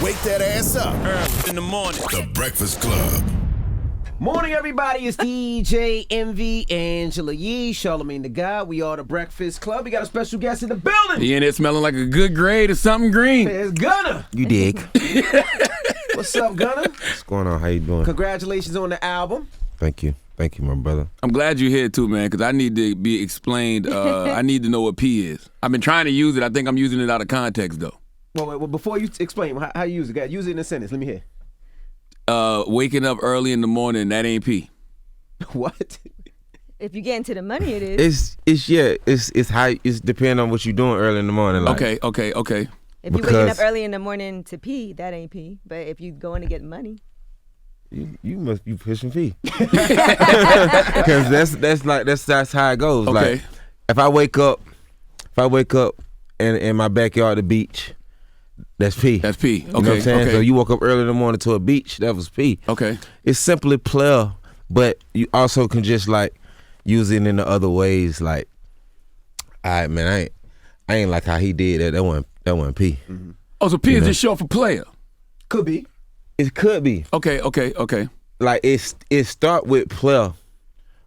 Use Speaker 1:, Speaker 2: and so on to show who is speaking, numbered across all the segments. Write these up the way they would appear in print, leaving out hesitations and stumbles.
Speaker 1: Wake that ass up.
Speaker 2: In the morning.
Speaker 1: The Breakfast Club.
Speaker 3: Morning, everybody. It's DJ Envy, Angela Yee, Charlamagne the Guy. We are the Breakfast Club. We got a special guest in the building.
Speaker 2: He in there smelling like a good grade or something green.
Speaker 3: It's Gunna.
Speaker 4: You dig?
Speaker 3: What's up, Gunna?
Speaker 4: What's going on? How you doing?
Speaker 3: Congratulations on the album.
Speaker 4: Thank you, my brother.
Speaker 2: I'm glad you're here too, man, because I need to be explained. I need to know what P is. I've been trying to use it. I think I'm using it out of context, though.
Speaker 3: Well, before you explain how you use it, use it in a sentence. Let me hear.
Speaker 2: Waking up early in the morning, that ain't P.
Speaker 3: What?
Speaker 5: If you get into the money, it is.
Speaker 4: It's how it's depending on what you're doing early in the morning. Like,
Speaker 2: Okay.
Speaker 5: If you're waking up early in the morning to pee, that ain't pee. But if you going to get money,
Speaker 4: you must be pushing P. Because that's how it goes.
Speaker 2: Okay.
Speaker 4: Like if I wake up in my backyard, the beach. That's P.
Speaker 2: That's P. Okay.
Speaker 4: You know what I'm saying?
Speaker 2: Okay.
Speaker 4: So you woke up early in the morning to a beach, that was P.
Speaker 2: Okay.
Speaker 4: It's simply player, but you also can just like use it in the other ways. Like, all right, man, I ain't like how he did that. That wasn't P.
Speaker 3: Mm-hmm.
Speaker 2: Oh, so P is just short for player.
Speaker 3: Could be.
Speaker 4: It could be.
Speaker 2: Okay.
Speaker 4: Like it start with player,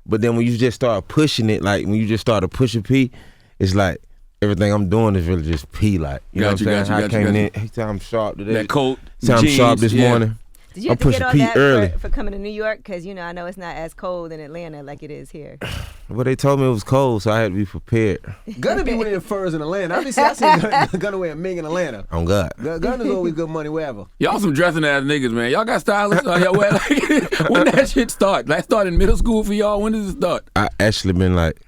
Speaker 4: but then when you just start pushing it, like when you just started pushing P, it's like everything I'm doing is really just P. Like you know what I'm saying? I came in. He said I'm sharp today.
Speaker 2: That coat.
Speaker 4: Said I'm sharp this morning.
Speaker 5: did you have to get all that for coming to New York? Because I know it's not as cold in Atlanta like it is here.
Speaker 4: Well, they told me it was cold, so I had to be prepared.
Speaker 3: Gunna be winning the furs in Atlanta. I seen Gunna wear a ming in Atlanta.
Speaker 4: On God.
Speaker 3: Gunna's always good money wherever.
Speaker 2: Y'all some dressing ass niggas, man. Y'all got stylists. When that shit start? That start in middle school for y'all? When does it start?
Speaker 4: I actually been like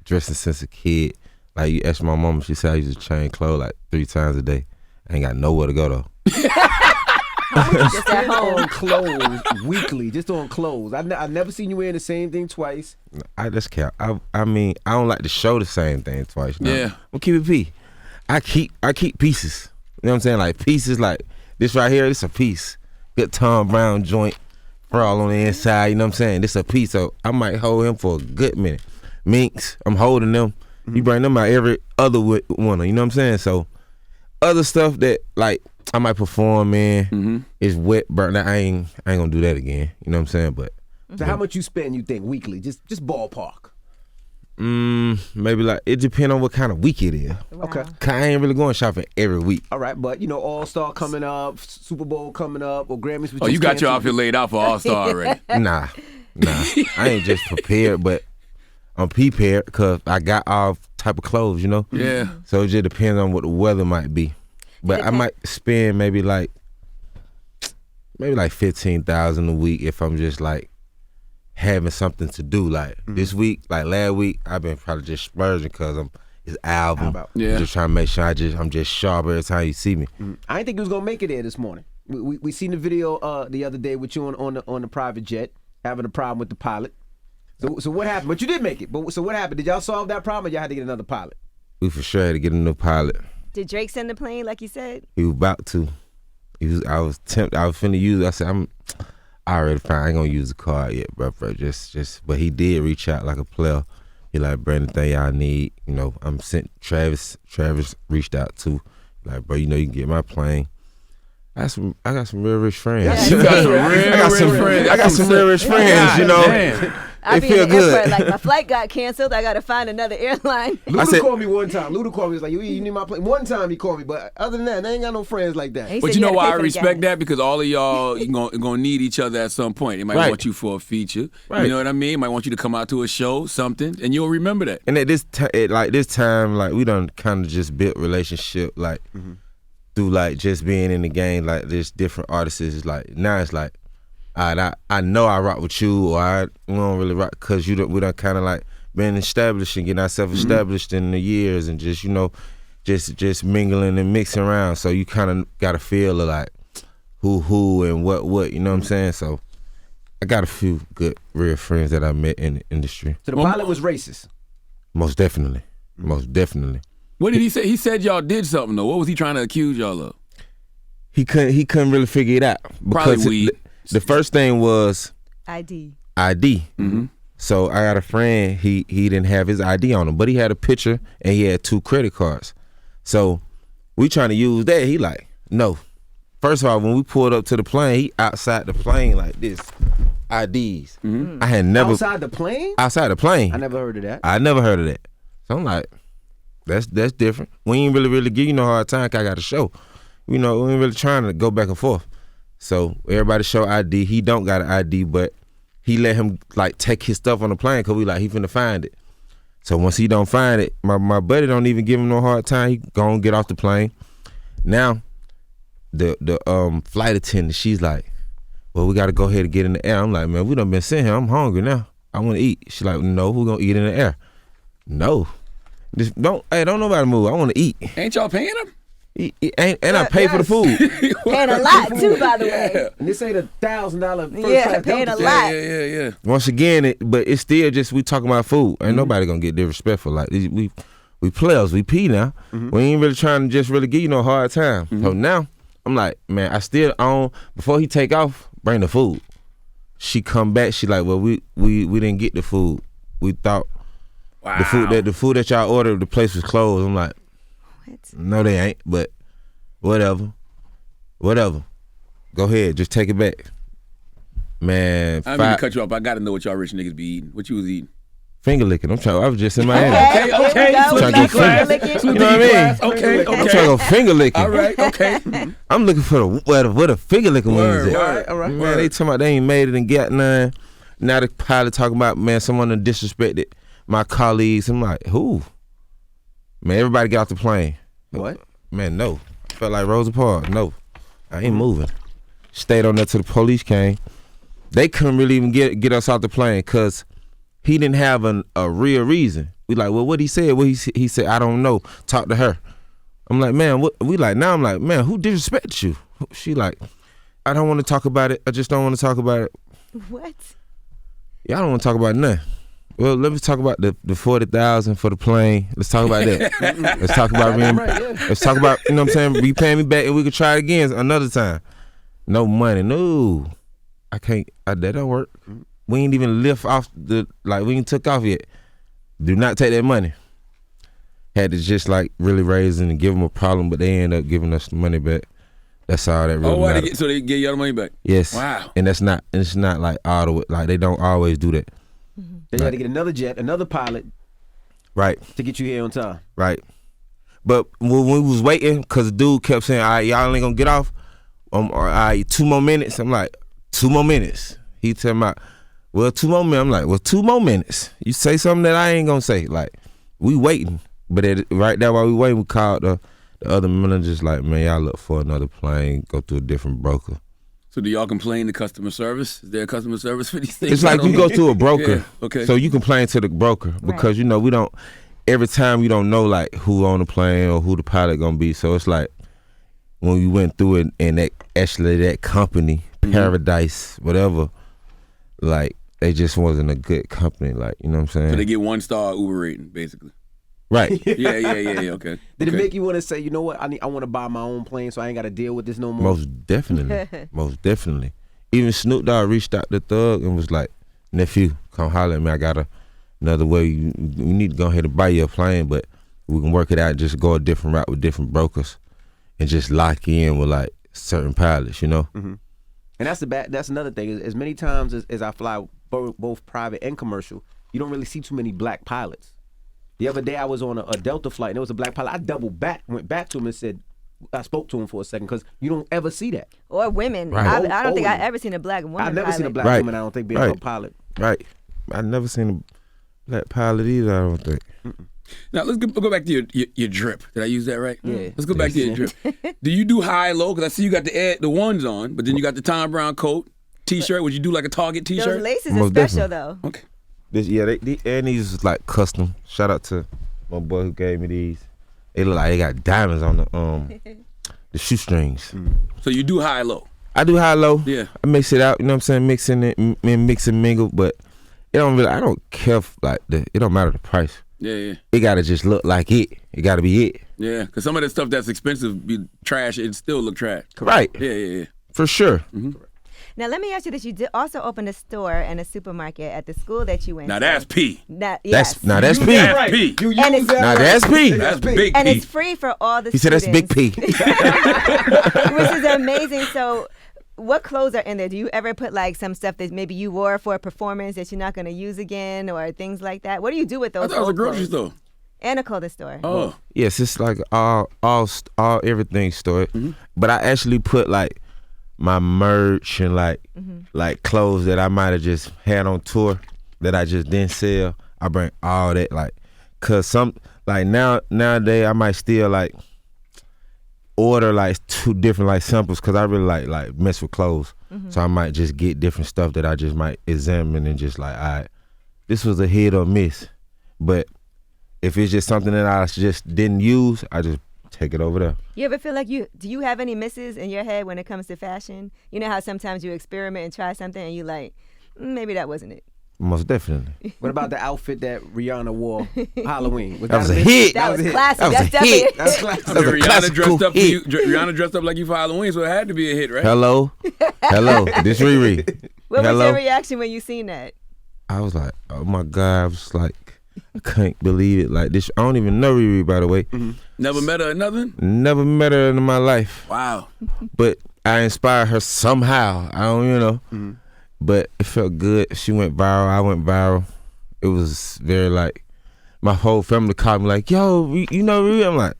Speaker 4: dressing since a kid. Like you ask my mama, she said I used to change clothes like 3 times a day. I ain't got nowhere to go though.
Speaker 3: Just at home on clothes weekly, just on clothes. I never seen you wearing the same thing twice.
Speaker 4: I just can't. I mean, I don't like to show the same thing twice. No.
Speaker 2: Yeah.
Speaker 4: I'm keep it P. I keep pieces. You know what I'm saying? Like pieces like this right here, this a piece. Good Tom Brown joint, all on the inside, you know what I'm saying? This a piece, so I might hold him for a good minute. Minks, I'm holding them. You bring them out every other one, you know what I'm saying? So other stuff that like I might perform in is wet, burnt. I ain't gonna do that again. You know what I'm saying? But
Speaker 3: so how much you spend? You think weekly? Just ballpark.
Speaker 4: Maybe like it depends on what kind of week it is.
Speaker 5: Wow.
Speaker 3: Okay.
Speaker 4: I ain't really going shopping every week.
Speaker 3: All right, but All-Star coming up, Super Bowl coming up, or Grammys.
Speaker 2: Oh, you got your outfit laid out for All-Star already.
Speaker 4: Nah. I ain't just prepared, but I'm prepared because I got all type of clothes,
Speaker 2: Yeah.
Speaker 4: So it just depends on what the weather might be. But I might spend maybe like 15,000 a week if I'm just like having something to do. Like this week, like last week, I've been probably just splurging because it's album.
Speaker 2: Yeah.
Speaker 4: Just trying to make sure I'm just sharp every time you see me.
Speaker 3: I didn't think you was gonna make it there this morning. We seen the video the other day with you on the private jet having a problem with the pilot. So what happened? But you did make it. So what happened? Did y'all solve that problem, or y'all had to get another pilot?
Speaker 4: We for sure had to get a new pilot.
Speaker 5: Did Drake send the plane like he said?
Speaker 4: He was about to. I was tempted. I was finna use it. I said, I already fine. I ain't gonna use the card yet, bro. Just. But he did reach out like a player. He like, bro, anything y'all need. I'm sent Travis. Travis reached out too. Like, bro, you can get my plane. I got some real rich friends.
Speaker 2: Yeah, you got some real rich friends.
Speaker 4: I got some real rich friends.
Speaker 2: Damn.
Speaker 5: I
Speaker 4: They
Speaker 5: be
Speaker 4: feel
Speaker 5: in the
Speaker 4: good.
Speaker 5: airport, like my flight got canceled. I got to find another airline.
Speaker 3: Luda called me one time. Luda called me. He was like, you need my plane. One time he called me, but other than that, I ain't got no friends like that.
Speaker 5: He
Speaker 2: But
Speaker 5: said
Speaker 2: you know
Speaker 5: had to
Speaker 2: why
Speaker 5: pay
Speaker 2: I
Speaker 5: for the
Speaker 2: respect
Speaker 5: gas.
Speaker 2: that? Because all of y'all gonna need each other at some point. They might
Speaker 4: Right.
Speaker 2: want you for a feature.
Speaker 4: Right.
Speaker 2: You know what I mean? Might want you to come out to a show, something, and you'll remember that.
Speaker 4: And at this time, like we done kind of just built relationship, like through like just being in the game. Like there's different artists. It's like now it's like, all right, I know I rock with you, or we don't really rock because we done kind of like been established and getting ourselves established in the years, and just just mingling and mixing around. So you kind of got a feel of like who and what. You know what I'm saying? So I got a few good real friends that I met in the industry.
Speaker 3: So the pilot was racist.
Speaker 4: Most definitely. Most definitely.
Speaker 2: What did he say? He said y'all did something though. What was he trying to accuse y'all of?
Speaker 4: He couldn't really figure it out.
Speaker 2: Probably
Speaker 4: Because
Speaker 2: weed.
Speaker 4: the first thing was
Speaker 5: ID.
Speaker 4: ID. So I got a friend, he didn't have his ID on him, but he had a picture and he had 2 credit cards. So we trying to use that. He like, no, first of all, when we pulled up to the plane, he outside the plane like this, IDs. I had never
Speaker 3: outside the plane.
Speaker 4: Outside the plane.
Speaker 3: I never heard of that.
Speaker 4: I never heard of that. So I'm like, that's different. We ain't really give you no hard time 'cause I got a show. You know, we ain't really trying to go back and forth. So everybody show ID. He don't got an ID, but he let him like take his stuff on the plane because we like he finna find it. So once he don't find it, my buddy don't even give him no hard time. He gon' get off the plane. Now, the flight attendant, she's like, well, we gotta go ahead and get in the air. I'm like, man, we done been sitting here. I'm hungry now. I wanna eat. She's like, no, who gonna eat in the air? No. Just don't nobody move. I wanna eat.
Speaker 2: Ain't y'all paying him?
Speaker 4: And I pay for the food.
Speaker 5: Paying a lot too, by the way.
Speaker 3: And this ain't $1,000 first
Speaker 5: Yeah,
Speaker 3: class
Speaker 5: paying
Speaker 3: Delta
Speaker 5: a lot.
Speaker 2: Yeah.
Speaker 4: Once again, but it's still just we talking about food. Ain't nobody gonna get disrespectful. Like we players, we pee now. We ain't really trying to just really give you no hard time. So now I'm like, man, I still own. Before he take off, bring the food. She come back. She like, well, we didn't get the food. We thought the food that y'all ordered, the place was closed. I'm like,
Speaker 5: What?
Speaker 4: no, they ain't. But whatever. Go ahead, just take it back. Man,
Speaker 2: I didn't mean to cut you off. I got to know what y'all rich niggas be eating. What you was eating?
Speaker 4: finger licking. I was just in Miami.
Speaker 2: Okay.
Speaker 4: Trying to go finger licking. You know what I mean?
Speaker 2: Okay.
Speaker 4: I'm trying to go finger licking.
Speaker 2: All right, okay.
Speaker 4: I'm looking for where the finger licking wings at.
Speaker 3: All right.
Speaker 4: Man, they talking about they ain't made it and got none. Now the pilot talking about, man, someone done disrespected my colleagues. I'm like, who? Man, everybody get off the plane.
Speaker 3: What?
Speaker 4: Man, no. I felt like Rosa Parks. No, I ain't moving. Stayed on there till the police came. They couldn't really even get us off the plane because he didn't have a real reason. We like, well, what he said? Well, he said, I don't know. Talk to her. I'm like, man, what? We like, now I'm like, man, who disrespected you? She like, I don't want to talk about it. I just don't want to talk about it.
Speaker 5: What?
Speaker 4: Yeah, I don't want to talk about nothing. Well, let me talk about the $40,000 for the plane. Let's talk about that. Let's talk about Let's talk about, you know what I'm saying, be paying me back and we could try it again another time. No money, no. I can't, that don't work. We ain't even lift off we ain't took off yet. Do not take that money. Had to just like really raise and give them a problem, but they end up giving us the money back. That's all that really matters.
Speaker 2: So they get y'all the money back?
Speaker 4: Yes.
Speaker 2: Wow.
Speaker 4: And it's not like all the way, like they don't always do that.
Speaker 3: They had to get another jet, another pilot,
Speaker 4: right,
Speaker 3: to get you here on time.
Speaker 4: Right. But when we was waiting, because the dude kept saying, all right, y'all ain't gonna get off. All right, 2 more minutes. I'm like, 2 more minutes. He tell me, well, 2 more minutes. I'm like, well, 2 more minutes. You say something that I ain't gonna say. Like, we waiting. But right there while we waiting, we called the other managers like, man, y'all look for another plane, go to a different broker.
Speaker 2: So do y'all complain to customer service? Is there a customer service for these things?
Speaker 4: It's like you go to a broker.
Speaker 2: Yeah, okay.
Speaker 4: So you complain to the broker because, you know, we don't, every time you don't know like who on the plane or who the pilot gonna be. So it's like when we went through it and that company, Paradise, whatever, like they just wasn't a good company. Like, you know what I'm saying?
Speaker 2: So they get 1-star Uber rating, basically.
Speaker 4: Right.
Speaker 2: Yeah, okay.
Speaker 3: Did it make you want to say, you know what, I want to buy my own plane so I ain't got to deal with this no more?
Speaker 4: Most definitely. Most definitely. Even Snoop Dogg reached out to Thug and was like, nephew, come holler at me. I got another way. You need to go ahead and buy you a plane, but we can work it out and just go a different route with different brokers and just lock in with like certain pilots, you know?
Speaker 3: Mm-hmm. And that's another thing. As many times as I fly both private and commercial, you don't really see too many black pilots. The other day I was on a Delta flight and there was a black pilot. I went back to him and said, I spoke to him for a second because you don't ever see that.
Speaker 5: Or women.
Speaker 4: Right.
Speaker 5: I don't think I've ever seen a black woman
Speaker 3: I've never
Speaker 5: pilot.
Speaker 3: seen a black woman, I don't think, being a pilot.
Speaker 4: Right. I've never seen a black pilot either, I don't think.
Speaker 2: Now let's go back to your drip. Did I use that right?
Speaker 3: Yeah.
Speaker 2: Let's go back to your drip. Do you do high low? Because I see you got the ones on, but then you got the Tom Brown coat, T-shirt. Would you do like a Target T-shirt?
Speaker 5: Those laces are
Speaker 4: Most
Speaker 5: special
Speaker 4: definitely.
Speaker 5: though.
Speaker 2: Okay.
Speaker 4: And these is like custom. Shout out to my boy who gave me these. They look like they got diamonds on the shoestrings.
Speaker 2: So you do high low?
Speaker 4: I do high low.
Speaker 2: Yeah.
Speaker 4: I mix it out. You know what I'm saying? Mixing it, mix and mingle. But it don't really. I don't care it don't matter the price.
Speaker 2: Yeah.
Speaker 4: It gotta just look like it. It gotta be it.
Speaker 2: Yeah, because some of that stuff that's expensive be trash. It still look trash.
Speaker 4: Right.
Speaker 2: Yeah.
Speaker 4: For sure.
Speaker 2: Mm-hmm.
Speaker 5: Now, let me ask you this. You did also open a store and a supermarket at the school that you went
Speaker 2: Now
Speaker 5: to.
Speaker 2: that's P.
Speaker 5: Yes.
Speaker 4: That's P.
Speaker 2: That's P.
Speaker 3: You use
Speaker 5: And it's-
Speaker 3: that
Speaker 4: Now
Speaker 3: right.
Speaker 4: that's P.
Speaker 2: That's big
Speaker 5: And
Speaker 2: P.
Speaker 5: it's free for all the
Speaker 4: He said that's
Speaker 5: students.
Speaker 4: big P.
Speaker 5: Which is amazing. So, what clothes are in there? Do you ever put like some stuff that maybe you wore for a performance that you're not going to use again, or things like that? What do you do with
Speaker 2: I
Speaker 5: those?
Speaker 2: thought it was a
Speaker 5: old
Speaker 2: grocery
Speaker 5: clothes?
Speaker 2: store.
Speaker 5: And a clothing store.
Speaker 2: Oh.
Speaker 4: Yes, it's like all everything stored. But I actually put like my merch and like clothes that I might have just had on tour that I just didn't sell. I bring all that like, cause some like nowadays I might still like order like 2 different like samples, cause I really like mess with clothes. So I might just get different stuff that I just might examine and just like, all right, this was a hit or miss. But if it's just something that I just didn't use, I just take it over there.
Speaker 5: You ever feel like do you have any misses in your head when it comes to fashion? You know how sometimes you experiment and try something and you like, maybe that wasn't it.
Speaker 4: Most definitely.
Speaker 3: What about the outfit that Rihanna wore Halloween?
Speaker 4: That was a hit.
Speaker 5: That was
Speaker 3: a hit.
Speaker 5: classic.
Speaker 4: That was
Speaker 5: That's
Speaker 4: a
Speaker 5: definitely
Speaker 4: hit.
Speaker 3: That was classic.
Speaker 2: I mean,
Speaker 4: That was a
Speaker 2: Rihanna
Speaker 4: classical
Speaker 2: dressed up for
Speaker 4: hit.
Speaker 2: you. Rihanna dressed up like you for Halloween, so it had to be a hit, right?
Speaker 4: Hello. This Riri.
Speaker 5: What was
Speaker 4: Hello.
Speaker 5: your reaction when you seen that?
Speaker 4: I was like, oh my God. I was like, I couldn't believe it. Like this. I don't even know Riri, by the way.
Speaker 2: Never met her or nothing?
Speaker 4: Never met her in my life.
Speaker 2: Wow.
Speaker 4: But I inspired her somehow. I don't, But it felt good. She went viral. I went viral. It was very like, my whole family called me like, yo, you know Riri? I'm like,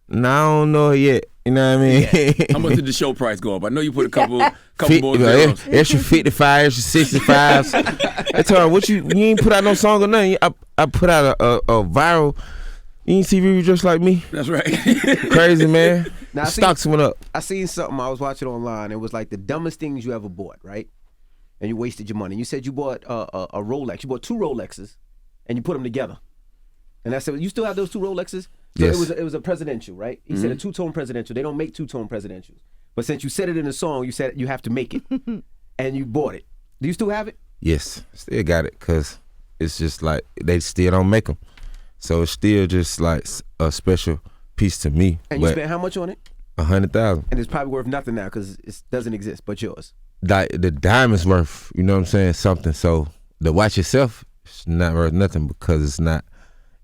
Speaker 4: nah, I don't know her yet. You know what I mean?
Speaker 2: How much did the show price go up? I know you put a couple more
Speaker 4: You know,
Speaker 2: zeros.
Speaker 4: extra 55, extra 65s. I told her, what you ain't put out no song or nothing. I put out a viral. You ain't see Riri just like me?
Speaker 2: That's right.
Speaker 4: Crazy, man.
Speaker 3: Now, I see-
Speaker 4: Stocks went up.
Speaker 3: I seen something I was watching online. It was like the dumbest things you ever bought, right? And you wasted your money. You said you bought a Rolex. You bought 2 Rolexes, and you put them together. And I said, you still have those 2 Rolexes? So
Speaker 4: Yes.
Speaker 3: it was a presidential, right? He said a 2-tone presidential. They don't make 2-tone presidentials. But since you said it in the song, you said you have to make it, and you bought it. Do you still have it?
Speaker 4: Yes, still got it, because it's just like they still don't make them. So it's still just like a special piece to me.
Speaker 3: And you
Speaker 4: But
Speaker 3: spent how much on it?
Speaker 4: 100,000.
Speaker 3: And it's probably worth nothing now because it doesn't exist, but yours.
Speaker 4: Like the diamond's worth, you know what I'm saying, something. So the watch itself is not worth nothing, because it's not.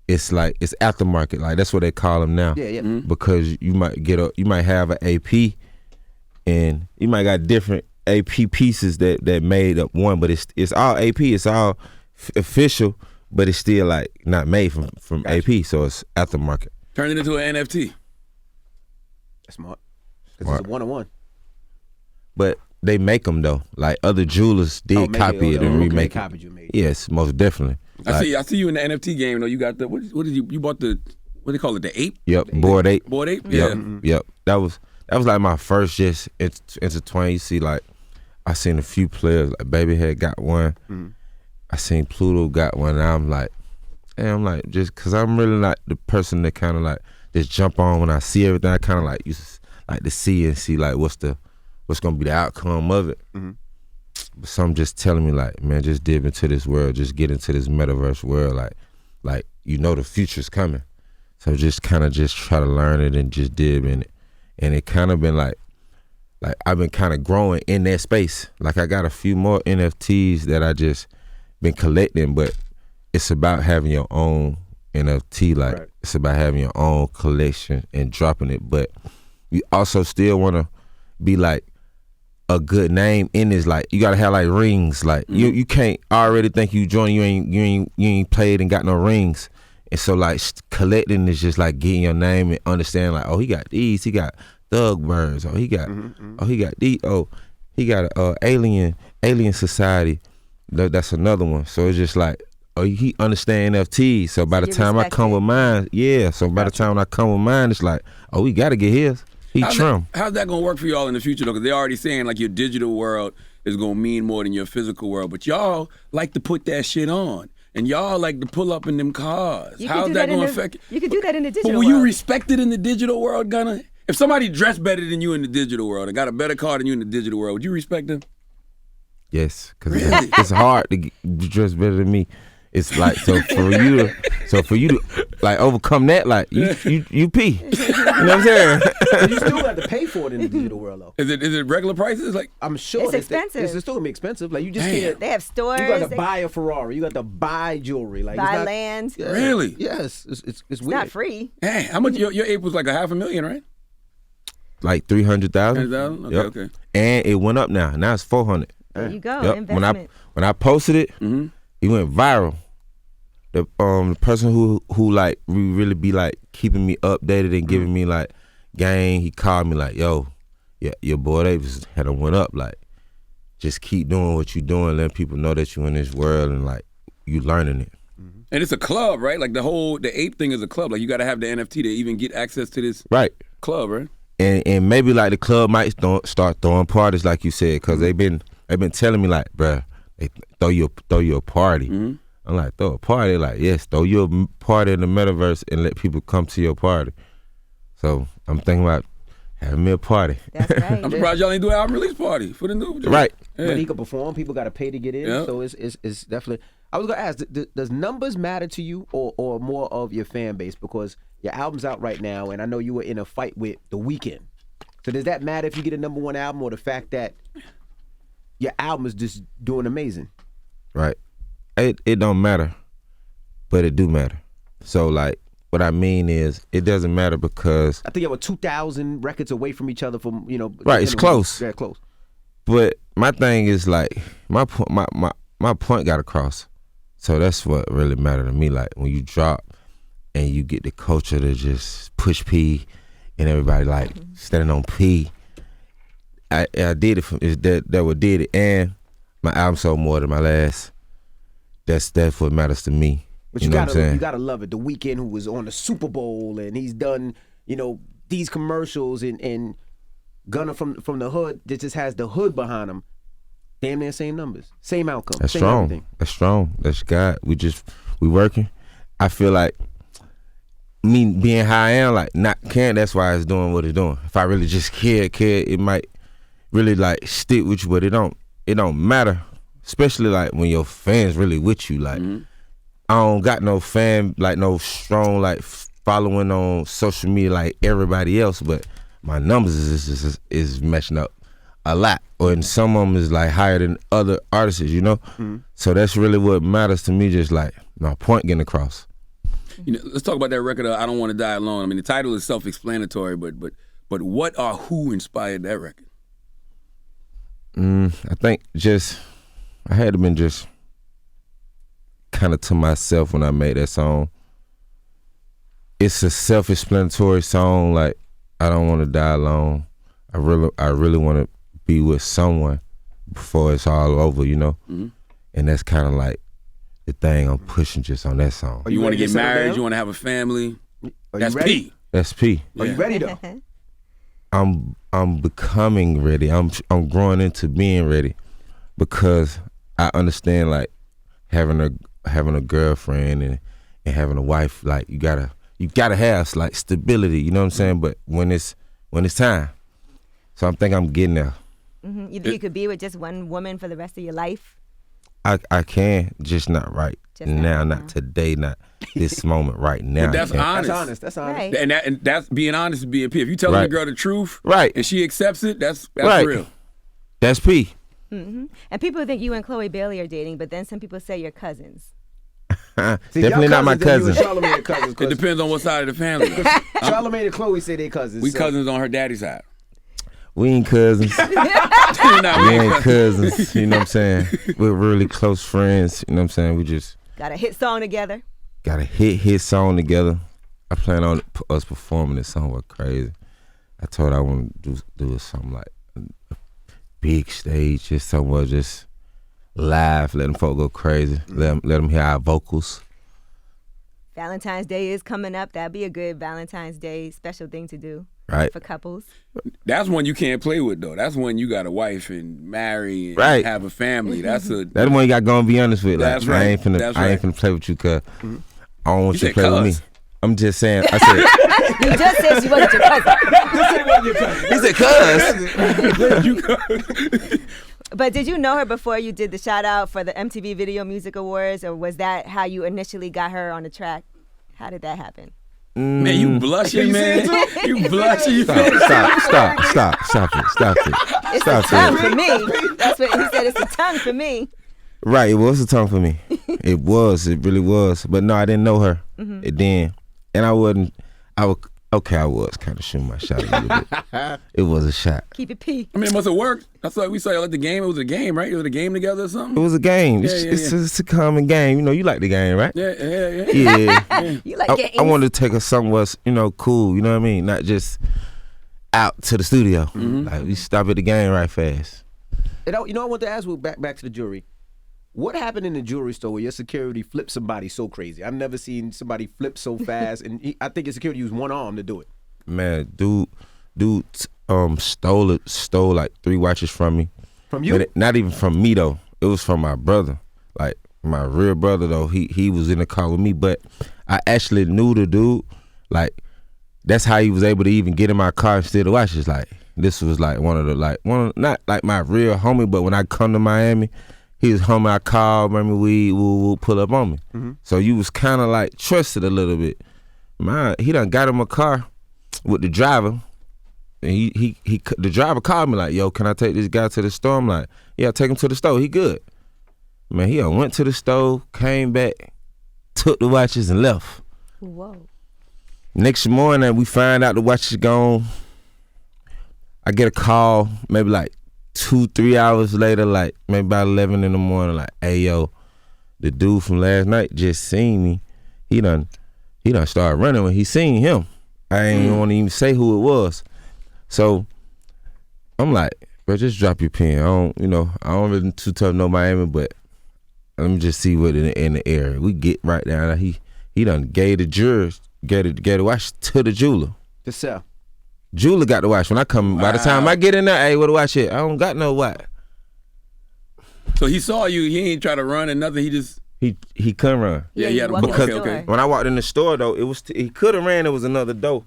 Speaker 4: It's like it's aftermarket. Like that's what they call them now.
Speaker 3: Yeah.
Speaker 4: Because you might have an AP, and you might got different AP pieces that made up one, but it's all AP. It's all official, but it's still like not made from AP. So it's aftermarket.
Speaker 2: Turn it into an NFT.
Speaker 3: That's smart. Because it's a 1-on-1.
Speaker 4: But they make them though. Like other jewelers did copy it and remake
Speaker 3: they
Speaker 4: it.
Speaker 3: copied you, made it.
Speaker 4: Yes, most definitely.
Speaker 2: I see you in the NFT game though. You got the what did you bought the what do they call it, the ape?
Speaker 4: Yep, Bored Ape.
Speaker 2: Bored Ape? Yeah.
Speaker 4: Yep. That was like my first just intertwine. You see, like I seen a few players. Like Babyhead got one. I seen Pluto got one. And I'm like, just because I'm really not the person that kind of like just jump on when I see everything. I kind of like used to like to see like what's gonna be the outcome of it. But some just telling me like, man, just dip into this world, just get into this metaverse world, like you know the future's coming. So just kind of just try to learn it and just dip in it, and it kind of been like I've been kind of growing in that space. Like I got a few more NFTs that I just been collecting, but it's about having your own NFT. Like
Speaker 3: Right.
Speaker 4: It's about having your own collection and dropping it, but you also still want to be like a good name in this. Like you gotta have like rings. Like you can't already think you join. You ain't played and got no rings. And so like collecting is just like getting your name and understand like, oh, he got these. He got Thug Birds. Oh, he got he got these. Oh, he got Alien Society. That's another one. So it's just like, oh, he understand NFTs. So by the
Speaker 5: you
Speaker 4: time I
Speaker 5: respect
Speaker 4: come
Speaker 5: it.
Speaker 4: with mine, yeah. So by the time I come with mine, it's like, oh, we gotta get his. He trim.
Speaker 2: How's that gonna work for y'all in the future though? Because they're already saying like your digital world is gonna mean more than your physical world. But y'all like to put that shit on, and y'all like to pull up in them cars.
Speaker 5: You could
Speaker 2: How's
Speaker 5: do
Speaker 2: that
Speaker 5: in
Speaker 2: gonna
Speaker 5: the-
Speaker 2: affect?
Speaker 5: You could do that in the
Speaker 2: But
Speaker 5: digital
Speaker 2: will you
Speaker 5: world.
Speaker 2: respect it in the digital world, Gunna? If somebody dressed better than you in the digital world and got a better car than you in the digital world, would you respect them?
Speaker 4: Yes, because
Speaker 2: Really?
Speaker 4: it's hard to dress better than me. It's like so for you to like overcome that, like you pee. You know what I'm saying?
Speaker 3: You still got to pay for it in the digital world, though.
Speaker 2: Is it regular prices? Like
Speaker 3: I'm sure
Speaker 5: It's expensive.
Speaker 3: It's still gonna be expensive. Like you just
Speaker 2: Damn.
Speaker 3: can't.
Speaker 5: They have stores.
Speaker 3: You got to buy a Ferrari. You got to buy jewelry. Like
Speaker 5: buy
Speaker 3: it's not,
Speaker 5: land.
Speaker 3: Yeah.
Speaker 2: Really?
Speaker 3: Yes, it's
Speaker 5: It's
Speaker 3: weird.
Speaker 5: not free.
Speaker 2: Hey, how much your ape was like $500,000, right?
Speaker 4: Like 300,000.
Speaker 2: 300,000? Okay,
Speaker 4: Yep.
Speaker 2: okay.
Speaker 4: And it went up now. Now it's 400.
Speaker 5: There you go.
Speaker 4: Yep.
Speaker 5: Investment.
Speaker 4: When I posted it, it went viral. The person who like really be like keeping me updated and giving me like game, he called me like, yo, yeah, your boy Davis had went up. Like, just keep doing what you doing, letting people know that you in this world and like you learning it.
Speaker 2: And it's a club, right? Like the ape thing is a club. Like you got to have the NFT to even get access to this
Speaker 4: Right.
Speaker 2: club, right?
Speaker 4: And maybe like the club might start throwing parties like you said, because they've been telling me like, bruh, they throw you a party. I'm like, throw a party? Like, yes, throw you a party in the metaverse and let people come to your party. So I'm thinking about having me a party.
Speaker 5: That's right.
Speaker 2: I'm surprised y'all ain't do an album release party for the new joint.
Speaker 4: Right.
Speaker 2: Yeah.
Speaker 3: But he could perform. People got to pay to get in.
Speaker 2: Yeah.
Speaker 3: So it's definitely. I was gonna ask, does numbers matter to you, or more of your fan base? Because your album's out right now, and I know you were in a fight with The Weeknd. So does that matter if you get a #1 album, or the fact that your album is just doing amazing?
Speaker 4: Right. It don't matter, but it do matter. So like, what I mean is, it doesn't matter because
Speaker 3: I think you were 2,000 records away from each other. From
Speaker 4: Right, it's close.
Speaker 3: Yeah, close.
Speaker 4: But my thing is like my point got across. So that's what really mattered to me. Like when you drop and you get the culture to just push P and everybody like standing on P. I did it for that what did it, and my album sold more than my last. That's what matters to me.
Speaker 3: But
Speaker 4: you know what I'm saying?
Speaker 3: You gotta love it. The Weeknd, who was on the Super Bowl, and he's done these commercials, and Gunna from the hood that just has the hood behind him. Damn near same numbers, same outcome.
Speaker 4: That's
Speaker 3: same
Speaker 4: strong.
Speaker 3: Everything.
Speaker 4: That's strong. That's God. We working. I feel like me being how I am, like not caring. That's why it's doing what it's doing. If I really just care, it might really like stick with you, but it don't matter. Especially like when your fans really with you. Like I don't got no fan, like no strong like following on social media like everybody else, but my numbers is matching up a lot, and some of them is like higher than other artists, So that's really what matters to me. Just like my point getting across.
Speaker 2: Let's talk about that record. I Don't Want to Die Alone. I mean, the title is self-explanatory, but what or who inspired that record?
Speaker 4: I think I had to been just kind of to myself when I made that song. It's a self-explanatory song. Like I don't want to die alone. I really want to be with someone before it's all over, And that's kind of like the thing I'm pushing just on that song.
Speaker 2: You want to get married?
Speaker 3: down?
Speaker 2: You want to have a family?
Speaker 3: Are
Speaker 2: That's
Speaker 3: you ready?
Speaker 2: P.
Speaker 4: That's P.
Speaker 3: Are you ready though?
Speaker 4: I'm becoming ready. I'm growing into being ready because I understand like having a girlfriend and having a wife. Like you gotta have like stability. You know what I'm saying? But when it's time, so I'm I'm getting there.
Speaker 5: You think you could be with just one woman for the rest of your life?
Speaker 4: I can, just not right
Speaker 5: Just not
Speaker 4: now,
Speaker 5: right
Speaker 4: not
Speaker 5: now.
Speaker 4: today, not this moment right now.
Speaker 2: But that's
Speaker 4: I can't.
Speaker 2: honest.
Speaker 3: That's honest.
Speaker 5: Right.
Speaker 2: And that's being honest is being P. If you tell a
Speaker 4: Right.
Speaker 2: girl the truth,
Speaker 4: Right.
Speaker 2: and she accepts it, that's
Speaker 4: Right.
Speaker 2: real.
Speaker 4: That's P.
Speaker 5: And people think you and Chloe Bailey are dating, but then some people say you're cousins.
Speaker 3: See,
Speaker 4: Definitely
Speaker 3: y'all
Speaker 4: not my
Speaker 3: cousins,
Speaker 4: cousin.
Speaker 3: then you and Charlamagne are cousins.
Speaker 2: It
Speaker 3: 'cause
Speaker 2: depends on what side of the family.
Speaker 3: Charlamagne and Chloe say they cousins.
Speaker 2: We
Speaker 3: so-
Speaker 2: cousins on her daddy's side.
Speaker 4: We ain't cousins.
Speaker 2: Nah,
Speaker 4: We ain't cousins. You know what I'm saying? We're really close friends. You know what I'm saying? We just
Speaker 5: Got a hit song together.
Speaker 4: got a hit song together. I plan on us performing this song. What crazy? I told her I want to do something like a big stage, just somewhere, just live, let them folk go crazy, let them hear our vocals.
Speaker 5: Valentine's Day is coming up. That'd be a good Valentine's Day special thing to do
Speaker 4: Right.
Speaker 5: for couples.
Speaker 2: That's one you can't play with, though. That's when you got a wife and marry and
Speaker 4: Right.
Speaker 2: have a family. That's a.
Speaker 4: That the one you got going. Be honest with. Like,
Speaker 2: That's right.
Speaker 4: I ain't finna.
Speaker 2: That's
Speaker 4: I ain't
Speaker 2: right.
Speaker 4: finna play with you, cause I don't want
Speaker 2: You
Speaker 4: you to
Speaker 2: said
Speaker 4: play with me.
Speaker 2: cuz.
Speaker 4: I'm just saying. I said.
Speaker 5: You just said she wasn't your cousin.
Speaker 4: He said, "Cuz."
Speaker 2: You
Speaker 5: But did you know her before you did the shout out for the MTV Video Music Awards, or was that how you initially got her on the track? How did that happen?
Speaker 2: Man, you blushing, man. You blushing.
Speaker 4: Stop it.
Speaker 5: It's a tongue for me. That's what he said. It's a tongue for me.
Speaker 4: Right, it was a tongue for me. It really was. But no, I didn't know her. It then, and I was kind of shooting my shot a little bit. It was a shot.
Speaker 5: Keep it P.
Speaker 2: I mean, it must have worked. That's why we saw you like the game. It was a game, right? It was a game together or something?
Speaker 4: It was a game.
Speaker 2: Yeah,
Speaker 4: It's a common game. You know, you like the game, right?
Speaker 2: Yeah.
Speaker 5: You like games.
Speaker 4: I wanted to take us somewhere, cool. You know what I mean? Not just out to the studio. Like we stop at the game right fast.
Speaker 3: And I want to ask you back to the jewelry. What happened in the jewelry store where your security flipped somebody so crazy? I've never seen somebody flip so fast, and I think your security used one arm to do it.
Speaker 4: Man, dude, stole like 3 watches from me.
Speaker 3: From you?
Speaker 4: But not even from me though. It was from my brother, like my real brother though. He was in the car with me, but I actually knew the dude. Like that's how he was able to even get in my car and steal the watches. Like this was like not like my real homie, but when I come to Miami. He was home. I called, remember we pull up on me. So you was kind of like trusted a little bit. Man, he done got in my car with the driver, and the driver called me like, "Yo, can I take this guy to the store?" I'm like, "Yeah, take him to the store. He good." Man, he done went to the store, came back, took the watches and left.
Speaker 5: Whoa.
Speaker 4: Next morning, we find out the watch is gone. I get a call, maybe like 2-3 hours later, like maybe about 11 in the morning, like, hey yo, the dude from last night just seen me. He done started running when he seen him. I ain't want to even say who it was. So I'm like, bro, just drop your pen. I don't really too tough know Miami, but let me just see what in the area. We get right down. He done gave the jurors, gave the watch to the jeweler.
Speaker 3: To sell.
Speaker 4: Jeweler got the watch. When I come, by the time I get in there, hey, where the watch at? I don't got no watch.
Speaker 2: So he saw you. He ain't try to run and nothing. He just
Speaker 4: he couldn't run.
Speaker 2: Yeah, he had a
Speaker 4: Because
Speaker 2: okay.
Speaker 4: when I walked in the store though, he could have ran. There was another door,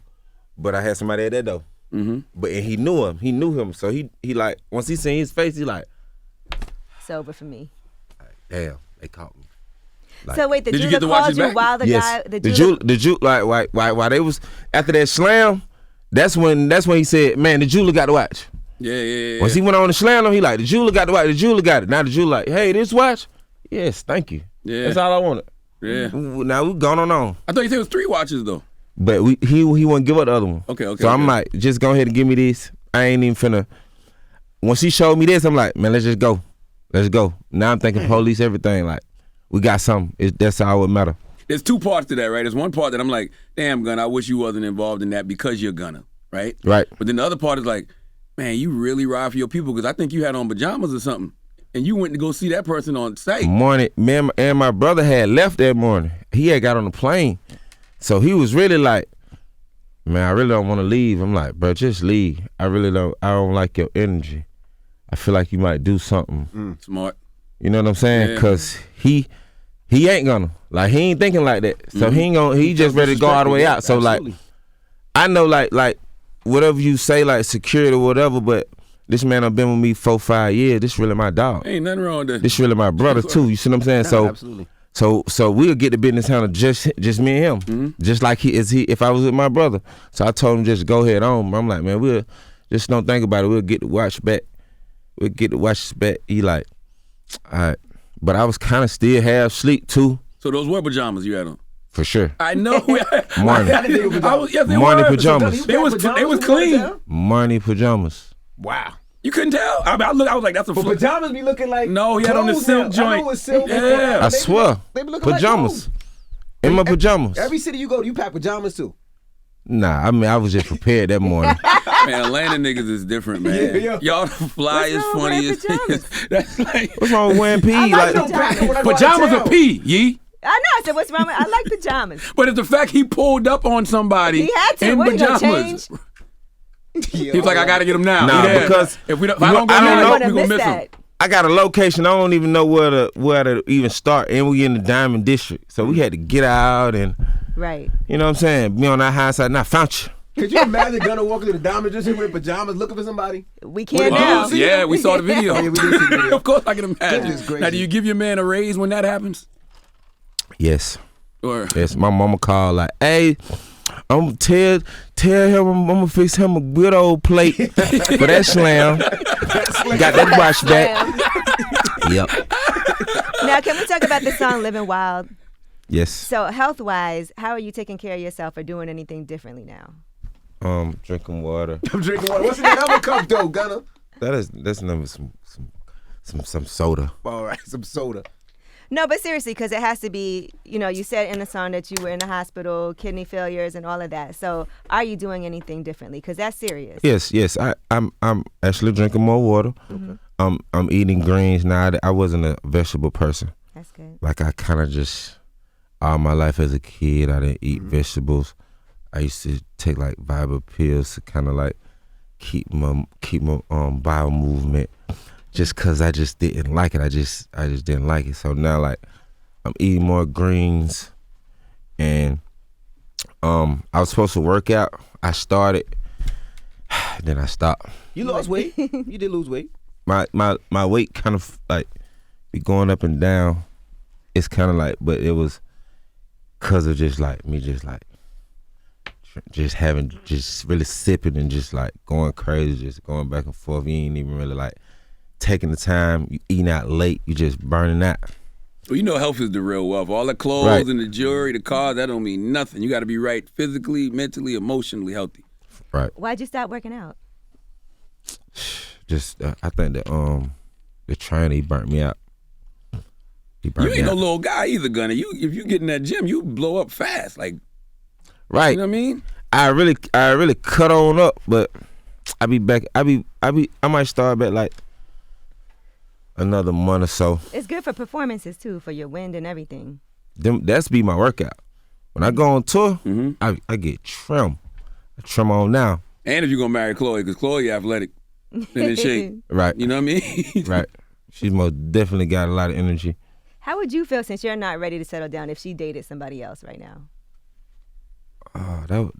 Speaker 4: but I had somebody at that door. But and he knew him. He knew him. So he like once he seen his face, he like,
Speaker 5: it's over for me.
Speaker 4: Damn, they caught me. Like,
Speaker 5: so wait, the
Speaker 2: did you
Speaker 5: jeweler
Speaker 2: get the
Speaker 5: called
Speaker 2: watches
Speaker 5: you
Speaker 2: back?
Speaker 5: while the
Speaker 4: yes,
Speaker 5: guy,
Speaker 4: the jeweler, like while they was after that slam. That's when he said, man, the jeweler got the watch.
Speaker 2: Yeah.
Speaker 4: Once he went on the slam, he like, the jeweler got the watch. The jeweler got it. Now the jeweler like, hey, this watch? Yes, thank you.
Speaker 2: Yeah.
Speaker 4: That's all I wanted.
Speaker 2: Yeah.
Speaker 4: Now we gone on.
Speaker 2: I thought you said it was 3 watches though.
Speaker 4: But he wouldn't give up the other one.
Speaker 2: Okay.
Speaker 4: So I'm like, just go ahead and give me this. I ain't even finna. Once he showed me this, I'm like, man, let's just go. Let's go. Now I'm thinking police, everything. Like, we got something. That's all it matter.
Speaker 2: There's 2 parts to that, right? There's one part that I'm like, damn, Gunna, I wish you wasn't involved in that because you're Gunna, right?
Speaker 4: Right.
Speaker 2: But then the other part is like, man, you really ride for your people because I think you had on pajamas or something. And you went to go see that person on site.
Speaker 4: Morning, man, and my brother had left that morning. He had got on the plane. So he was really like, man, I really don't want to leave. I'm like, bro, just leave. I don't like your energy. I feel like you might do something.
Speaker 2: Smart.
Speaker 4: You know what I'm saying?
Speaker 2: Yeah.
Speaker 4: Because he ain't gonna. Like, he ain't thinking like that. So he ain't gonna, he just ready to go all the way out. So
Speaker 3: Absolutely.
Speaker 4: like, I know like whatever you say, like security or whatever, but this man done been with me 4-5 years. This really my dog.
Speaker 2: Ain't nothing wrong with that.
Speaker 4: This really my brother too. You see what I'm saying?
Speaker 3: No, absolutely.
Speaker 4: So we'll get the business handled just me and him. Just like he if I was with my brother. So I told him just go ahead on. I'm like, man, we'll just don't think about it. We'll get the watch back. We'll get the watches back. He like, all right. But I was kind of still half asleep too.
Speaker 2: So those were pajamas you had on?
Speaker 4: For sure.
Speaker 2: I know.
Speaker 4: Morning.
Speaker 2: They
Speaker 4: Morning
Speaker 2: were.
Speaker 4: pajamas.
Speaker 2: They was clean.
Speaker 4: Morning pajamas.
Speaker 3: Wow.
Speaker 2: You couldn't tell? I was like, that's a
Speaker 3: But
Speaker 2: flip.
Speaker 3: pajamas be looking like
Speaker 2: No, he had on the
Speaker 3: clothes
Speaker 2: silk
Speaker 3: now.
Speaker 2: joint.
Speaker 3: I know it was silk.
Speaker 2: Yeah.
Speaker 4: I swear.
Speaker 3: They be looking
Speaker 4: pajamas.
Speaker 3: like
Speaker 4: In my pajamas.
Speaker 3: Every city you go to, you pack pajamas too.
Speaker 4: Nah, I mean, I was just prepared that morning.
Speaker 2: Man, Atlanta niggas is different, man.
Speaker 3: Yeah.
Speaker 2: Y'all the flyest,
Speaker 5: What's wrong with
Speaker 2: funniest. That's like
Speaker 4: What's wrong with wearing P?
Speaker 5: like
Speaker 4: Like,
Speaker 5: pajamas.
Speaker 2: pajamas are pee, yee.
Speaker 5: I know. I said, what's wrong with? I like pajamas.
Speaker 2: But it's the fact he pulled up on somebody
Speaker 5: He had to.
Speaker 2: in
Speaker 5: What, he gonna
Speaker 2: pajamas.
Speaker 5: change?
Speaker 2: He was like, I gotta get him now.
Speaker 4: Nah,
Speaker 2: He dead.
Speaker 4: because
Speaker 2: if I don't go
Speaker 4: I don't
Speaker 2: now,
Speaker 4: know.
Speaker 2: we gonna miss him.
Speaker 4: I got a location. I don't even know where to even start. And we in the Diamond District. So we had to get out and,
Speaker 5: Right.
Speaker 4: you know what I'm saying, be on that high side. Now, found you.
Speaker 3: Could you imagine Gunna walking to the Diamond District with pajamas looking for somebody?
Speaker 5: We can now.
Speaker 2: Yeah, we saw the video.
Speaker 3: Yeah, we did see the video.
Speaker 2: Of course, I can imagine.
Speaker 3: Goodness gracious.
Speaker 2: Now, do you give your man a raise when that happens?
Speaker 4: Yes.
Speaker 2: Or
Speaker 4: Yes. My mama called like, hey, I'm tell him I'm gonna fix him a good old plate for that slam. Got that wash back. Yep.
Speaker 5: Now, can we talk about the song "Living Wild"?
Speaker 4: Yes.
Speaker 5: So, health-wise, how are you taking care of yourself or doing anything differently now?
Speaker 4: Drinking water.
Speaker 3: I'm drinking water. What's in that other cup though, Gunna?
Speaker 4: That's number some soda.
Speaker 3: All right, some soda.
Speaker 5: No, but seriously, because it has to be, you said in the song that you were in the hospital, kidney failures and all of that. So are you doing anything differently? Because that's serious.
Speaker 4: Yes. I'm actually drinking more water.
Speaker 5: Mm-hmm.
Speaker 4: I'm eating greens now. I wasn't a vegetable person.
Speaker 5: That's good.
Speaker 4: Like I kind of just all my life as a kid, I didn't eat vegetables. I used to take like Viber pills to kind of like keep my bowel movement. Just cause I just didn't like it. I just didn't like it. So now like I'm eating more greens, and I was supposed to work out. I started, then I stopped.
Speaker 3: You lost weight. You did lose weight.
Speaker 4: My weight kind of like be going up and down. It's kind of like, but it was cause of just like me, just really sipping and just like going crazy, just going back and forth. You ain't even really like taking the time, you eating out late, you just burning out.
Speaker 2: Well, health is the real wealth. All the clothes
Speaker 4: Right.
Speaker 2: and the jewelry, the cars, that don't mean nothing. You got to be right physically, mentally, emotionally healthy.
Speaker 4: Right.
Speaker 5: Why'd you stop working out?
Speaker 4: Just I think that the trainer, he burnt me out. He burnt
Speaker 2: You
Speaker 4: me
Speaker 2: ain't no
Speaker 4: out.
Speaker 2: little guy either, Gunna. If you get in that gym, you blow up fast. Like,
Speaker 4: Right.
Speaker 2: you know what I mean?
Speaker 4: I really cut on up, but I be back. I might start back like another month or so.
Speaker 5: It's good for performances too, for your wind and everything.
Speaker 4: That's be my workout. When I go on tour, I get trim. I trim on now.
Speaker 2: And if you're going to marry Chloe, because Chloe athletic and in shape.
Speaker 4: Right.
Speaker 2: You know what I mean?
Speaker 4: Right. She's most definitely got a lot of energy.
Speaker 5: How would you feel since you're not ready to settle down if she dated somebody else right now?
Speaker 4: Oh, that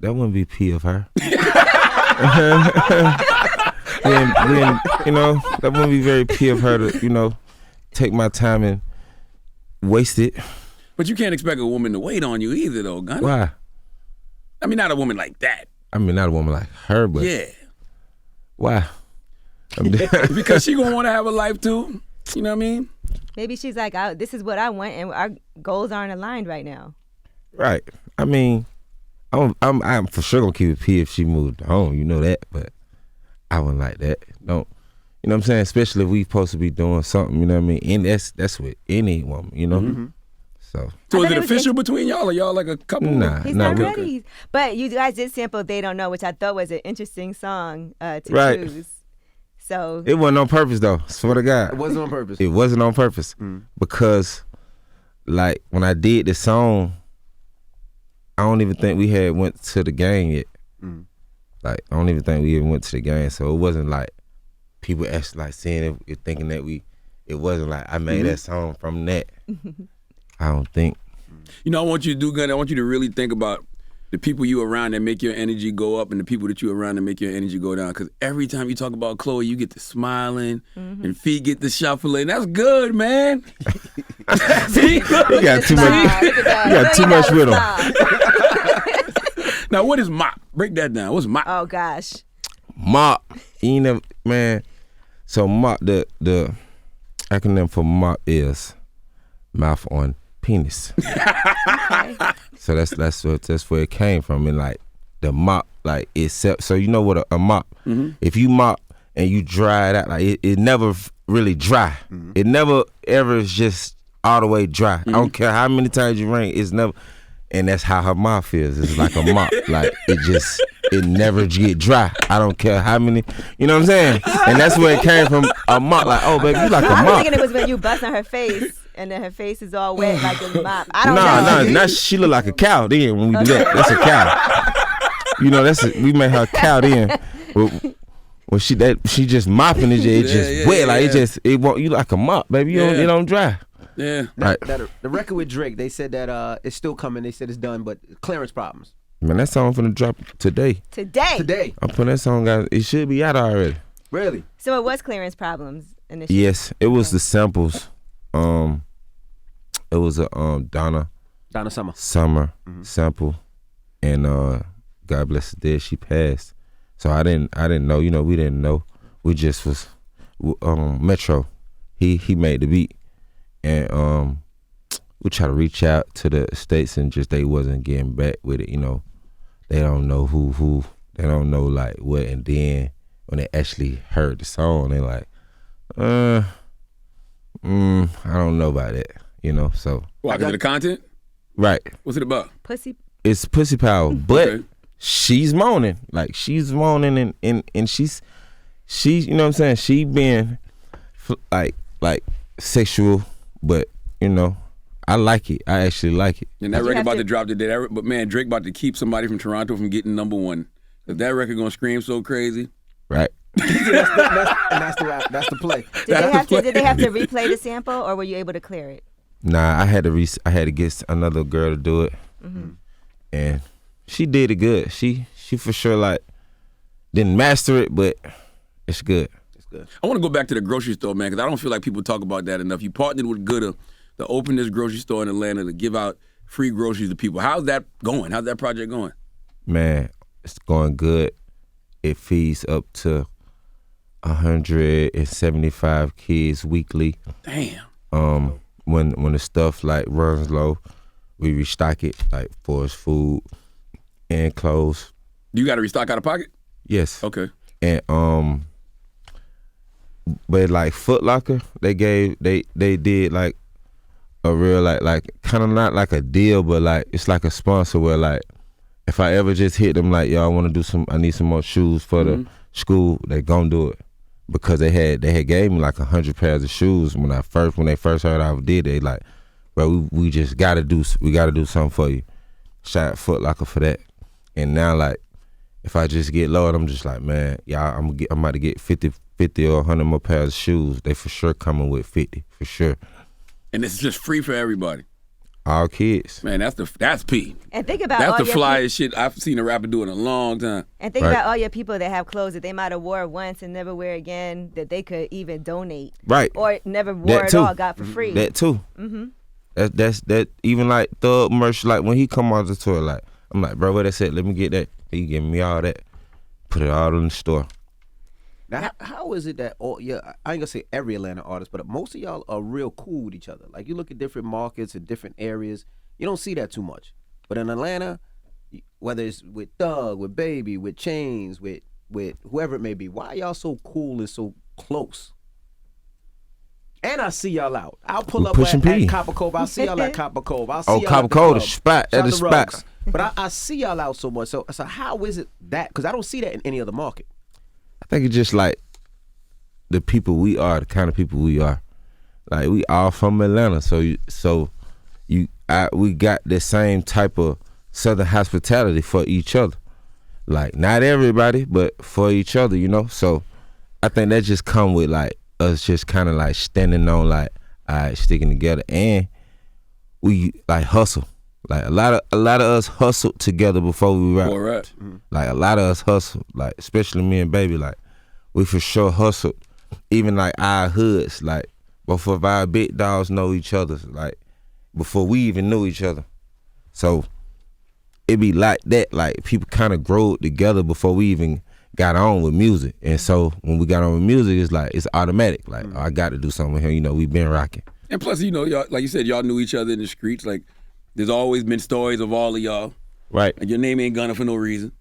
Speaker 4: wouldn't be P of her. then that wouldn't be very P of her to take my time and waste it.
Speaker 2: But you can't expect a woman to wait on you either, though, Gunna.
Speaker 4: Why?
Speaker 2: I mean, not a woman like that.
Speaker 4: I mean, not a woman like her, but
Speaker 2: Yeah.
Speaker 4: why?
Speaker 2: Because she going to want to have a life, too. You know what I mean?
Speaker 5: Maybe she's like, this is what I want, and our goals aren't aligned right now.
Speaker 4: Right. I mean, I'm for sure gonna keep it P if she moved home. You know that, but I wouldn't like that. Don't. You know what I'm saying? Especially if we supposed to be doing something. You know what I mean? And that's with any woman. You know.
Speaker 3: Mm-hmm.
Speaker 4: So
Speaker 2: Is it official between y'all, or y'all like a couple?
Speaker 4: Nah.
Speaker 5: He's not ready. But you guys did sample "They Don't Know," which I thought was an interesting song to
Speaker 4: Right.
Speaker 5: choose. So
Speaker 4: it wasn't on purpose though. Swear to God.
Speaker 3: It wasn't on purpose.
Speaker 4: It wasn't on purpose because, like, when I did the song, I don't even think we had went to the game yet. Like, I don't even think we even went to the game. So it wasn't like people actually like seeing it, thinking that it wasn't like I made that song from that. I don't think.
Speaker 2: You know, I want you to do, Gunna, I want you to really think about the people you around that make your energy go up and the people that you around that make your energy go down. Because every time you talk about Chloe, you get to smiling and feet get to shuffling. That's good, man. See?
Speaker 4: You got too much. You got too much with him.
Speaker 2: Now, what is mop? Break that down. What's mop?
Speaker 5: Oh gosh.
Speaker 4: Mop. You never, man. So mop, the acronym for mop is mouth on penis. So that's where it came from. And like the mop, like except so you know what a mop. If you mop and you dry it out, like it never really dry. It never ever is just all the way dry. I don't care how many times you ring, it's never. And that's how her mouth feels. It's like a mop. Like it never get dry. I don't care how many, you know what I'm saying? And that's where it came from, a mop. Like, oh baby, you like a
Speaker 5: I was
Speaker 4: mop.
Speaker 5: thinking it was when you bust on her face and then her face is all wet like a mop. I don't know.
Speaker 4: Nah, she look like a cow then when we do that. That's a cow. You know, we made her a cow then. When she just mopping it, just wet. Like it won't, you like a mop, baby. It don't dry.
Speaker 2: Yeah.
Speaker 4: Right.
Speaker 3: The record with Drake, they said that it's still coming. They said it's done, but clearance problems.
Speaker 4: Man, that song finna drop today.
Speaker 5: Today.
Speaker 4: I'm putting that song out. It should be out already.
Speaker 3: Really?
Speaker 5: So it was clearance problems initially.
Speaker 4: Yes, it was the samples. It was a Donna Summer sample, and God bless her dead, she passed. So I didn't know. You know, we didn't know. We just was Metro. He made the beat, and we try to reach out to the states, and just they wasn't getting back with it. You know, they don't know who. They don't know like what. And then when they actually heard the song, they like, I don't know about that. You know, so.
Speaker 2: Why? Because of the content?
Speaker 4: Right.
Speaker 2: What's it about?
Speaker 5: Pussy.
Speaker 4: It's pussy power, but
Speaker 2: Okay.
Speaker 4: she's moaning. Like, she's moaning and she's you know what I'm saying? She being like sexual, but you know, I like it. I actually like it.
Speaker 2: And that record about to drop today. But man, Drake about to keep somebody from Toronto from getting #1. If that record gonna scream so crazy.
Speaker 4: Right.
Speaker 3: that's the play.
Speaker 5: Did they have to replay the sample, or were you able to clear it?
Speaker 4: Nah, I had to get another girl to do it, and she did it good. She for sure like didn't master it, but it's good.
Speaker 3: It's good.
Speaker 2: I want to go back to the grocery store, man, because I don't feel like people talk about that enough. You partnered with Gunna to open this grocery store in Atlanta to give out free groceries to people. How's that going? How's that project going?
Speaker 4: Man, it's going good. It feeds up to 175 kids weekly.
Speaker 2: Damn.
Speaker 4: When the stuff like runs low, we restock it like for its food and clothes.
Speaker 2: You got to restock out of pocket?
Speaker 4: Yes.
Speaker 2: Okay.
Speaker 4: And but like Foot Locker, they did like a real like kind of not like a deal, but like it's like a sponsor where like if I ever just hit them like, yo, I need some more shoes for the school, they gonna do it. Because they had gave me like 100 pairs of shoes when they first heard I did. They like, bro, we just gotta do something for you. Shout out Foot Locker for that. And now like, if I just get low, I'm just like, man, y'all, I'm about to get 50 or 100 more pairs of shoes. They for sure coming with 50 for sure.
Speaker 2: And it's just free for everybody.
Speaker 4: All kids.
Speaker 2: Man, that's P.
Speaker 5: And think about
Speaker 2: that's
Speaker 5: all
Speaker 2: the
Speaker 5: your
Speaker 2: flyest shit I've seen a rapper do in a long time.
Speaker 5: And think
Speaker 4: Right.
Speaker 5: about all your people that have clothes that they might have wore once and never wear again, that they could even donate.
Speaker 4: Right.
Speaker 5: Or never wore at
Speaker 4: too.
Speaker 5: all, got for free.
Speaker 4: That too. That even like Thug merch, like when he come on the tour, like I'm like, bro, what they said, let me get that. He giving me all that. Put it all in the store.
Speaker 3: Now, how is it that I ain't gonna say every Atlanta artist, but most of y'all are real cool with each other. Like you look at different markets and different areas, you don't see that too much. But in Atlanta, whether it's with Thug, with Baby, with Chains, with whoever it may be, why y'all so cool and so close? And I see y'all out. I'll pull up at Copper Cove. I'll see y'all at Copper Cove. I'll see y'all
Speaker 4: Copper
Speaker 3: at
Speaker 4: Cove,
Speaker 3: the
Speaker 4: the spot,
Speaker 3: Shout
Speaker 4: at the
Speaker 3: to
Speaker 4: spot.
Speaker 3: Rugs. But I see y'all out so much. So how is it that? Because I don't see that in any other market.
Speaker 4: I think it's just like the people we are, the kind of people we are. Like we all from Atlanta, we got the same type of Southern hospitality for each other. Like not everybody, but for each other, you know. So I think that just come with like us just kind of like standing on like, all right, sticking together, and we like hustle. Like a lot of us hustled together before we rap.
Speaker 2: All right.
Speaker 4: Like a lot of us hustled, like especially me and Baby, like we for sure hustled. Even like our hoods, like before our big dogs know each other, like before we even knew each other. So it be like that, like people kind of grow together before we even got on with music. And so when we got on with music, it's like it's automatic. Like oh, I got to do something with him. You know, we been rocking.
Speaker 2: And plus, you know, y'all, like you said, y'all knew each other in the streets. Like there's always been stories of all of y'all.
Speaker 4: Right.
Speaker 2: Like your name ain't Gunna for no reason.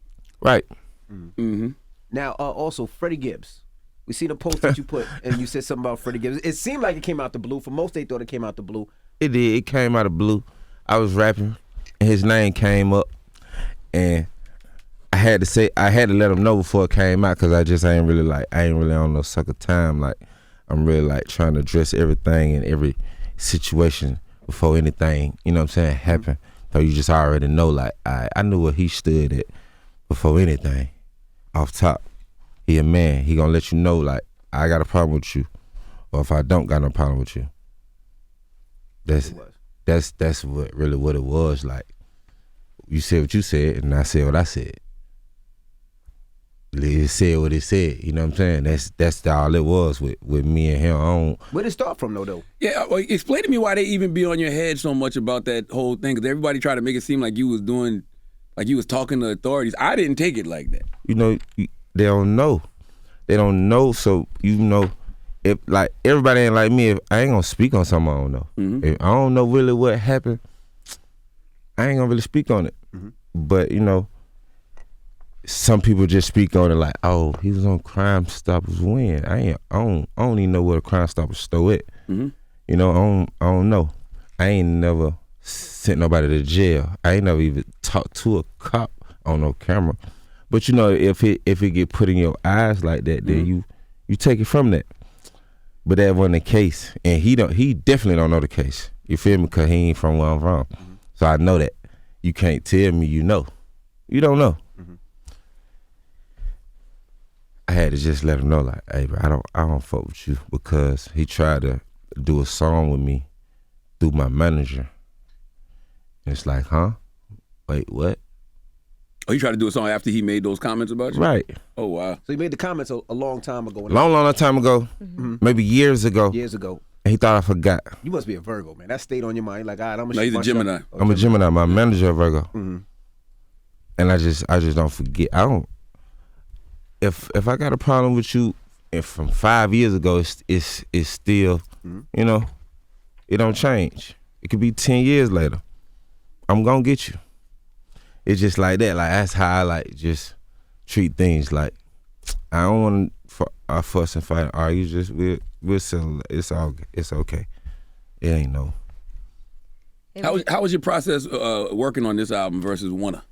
Speaker 4: Right.
Speaker 2: Mm-hmm.
Speaker 3: Now, also Freddie Gibbs. We seen a post that you put, and you said something about Freddie Gibbs. It seemed like it came out the blue. For most, they thought it came out the blue.
Speaker 4: It did. It came out of blue. I was rapping, and his name came up, and I had to let him know before it came out, because I ain't really on no sucker time. Like I'm really like trying to address everything in every situation before anything, you know what I'm saying, happen. So you just already know, like I knew where he stood at before anything. Off top, he a man. He gonna let you know, like I got a problem with you, or if I don't got no problem with you. That's what it was. Like you said what you said, and I said what I said. It said what it said. You know what I'm saying? That's all it was with me and him.
Speaker 3: Where did it start from, though?
Speaker 2: Yeah, well, explain to me why they even be on your head so much about that whole thing. Because everybody tried to make it seem like you was doing, like you was talking to authorities. I didn't take it like that.
Speaker 4: You know, they don't know. They don't know. So you know, if like everybody ain't like me, if I ain't gonna speak on something I don't know. If I don't know really what happened, I ain't gonna really speak on it. But you know, some people just speak on it like, oh, he was on Crime Stoppers when? I don't even know where the Crime Stoppers store at. You know, I don't know. I ain't never sent nobody to jail. I ain't never even talked to a cop on no camera. But you know, if it get put in your eyes like that, then you take it from that. But that wasn't the case, and he definitely don't know the case. You feel me? Cause he ain't from where I'm from, so I know that. You can't tell me you know. You don't know. I had to just let him know, like, hey, bro, I don't fuck with you, because he tried to do a song with me through my manager. And it's like, huh? Wait, what?
Speaker 2: Oh, you tried to do a song after he made those comments about you?
Speaker 4: Right.
Speaker 2: Oh, wow.
Speaker 3: So he made the comments a long time ago.
Speaker 4: Long time ago, maybe years ago.
Speaker 3: Years ago.
Speaker 4: And he thought I forgot.
Speaker 3: You must be a Virgo, man. That stayed on your mind. Like, all right, I'm
Speaker 2: No, he's a Gemini.
Speaker 4: I'm a Gemini. My manager a Virgo. And I just don't forget. I don't. If I got a problem with you, if from 5 years ago, it's still, you know, it don't change. It could be 10 years later. I'm gonna get you. It's just like that. Like, that's how I like just treat things. Like, I don't want to fuss and fight and argue. Just we'll settle. It's okay. It ain't no.
Speaker 2: How was your process working on this album versus Wanna?